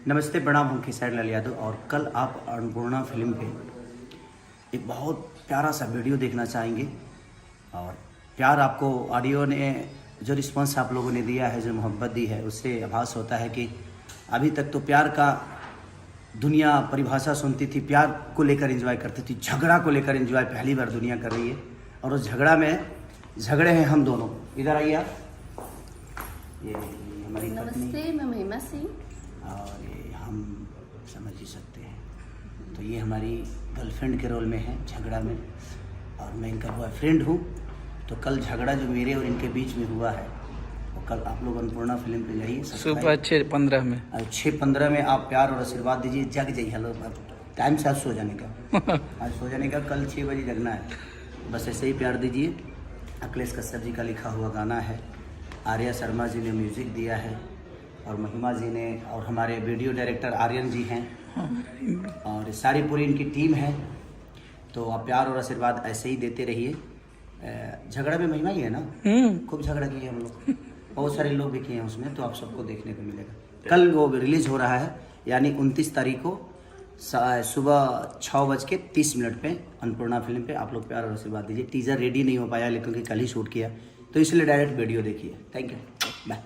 नमस्ते, प्रणाम। हम खेसारी लाल यादव और कल आप अन्नपूर्णा फिल्म पे एक बहुत प्यारा सा वीडियो देखना चाहेंगे। और प्यार आपको ऑडियो ने जो रिस्पांस आप लोगों ने दिया है, जो मोहब्बत दी है, उससे आभास होता है कि अभी तक तो प्यार का दुनिया परिभाषा सुनती थी, प्यार को लेकर एंजॉय करती थी, झगड़ा को लेकर एंजॉय पहली बार दुनिया कर रही है। और उस झगड़े हैं हम दोनों। इधर आइए आप। ये हमारी नमस्ते, मैं महिमा सिंह। और ये हम समझ ही सकते हैं, तो ये हमारी गर्लफ्रेंड के रोल में है झगड़ा में, और मैं इनका बॉयफ्रेंड हूँ। तो कल झगड़ा जो मेरे और इनके बीच में हुआ है, वो कल आप लोग अन्नपूर्णा फिल्म पे जाइए सुबह 6:15 में। 6:15 में आप प्यार और आशीर्वाद दीजिए। जग जाइए। हेलो, टाइम से आज सो जाने का आज सो जाने का, कल 6 बजे जगना है। बस ऐसे ही प्यार दीजिए। अखिलेश कश्यप जी का लिखा हुआ गाना है, आर्या शर्मा जी ने म्यूज़िक दिया है, और महिमा जी ने, और हमारे वीडियो डायरेक्टर आर्यन जी हैं, और सारी पूरी इनकी टीम है। तो आप प्यार और आशीर्वाद ऐसे ही देते रहिए। झगड़ा में महिमा ही है ना, खूब झगड़ा किए हम लोग, बहुत सारे लोग भी किए हैं उसमें, तो आप सबको देखने को मिलेगा। कल वो रिलीज हो रहा है, यानी 29 तारीख को सुबह 6:30 पे अन्नपूर्णा फिल्म पे। आप लोग प्यार और आशीर्वाद दीजिए। टीजर रेडी नहीं हो पाया, लेकिन कल ही शूट किया, तो इसलिए डायरेक्ट वीडियो देखिए। Thank you, bye.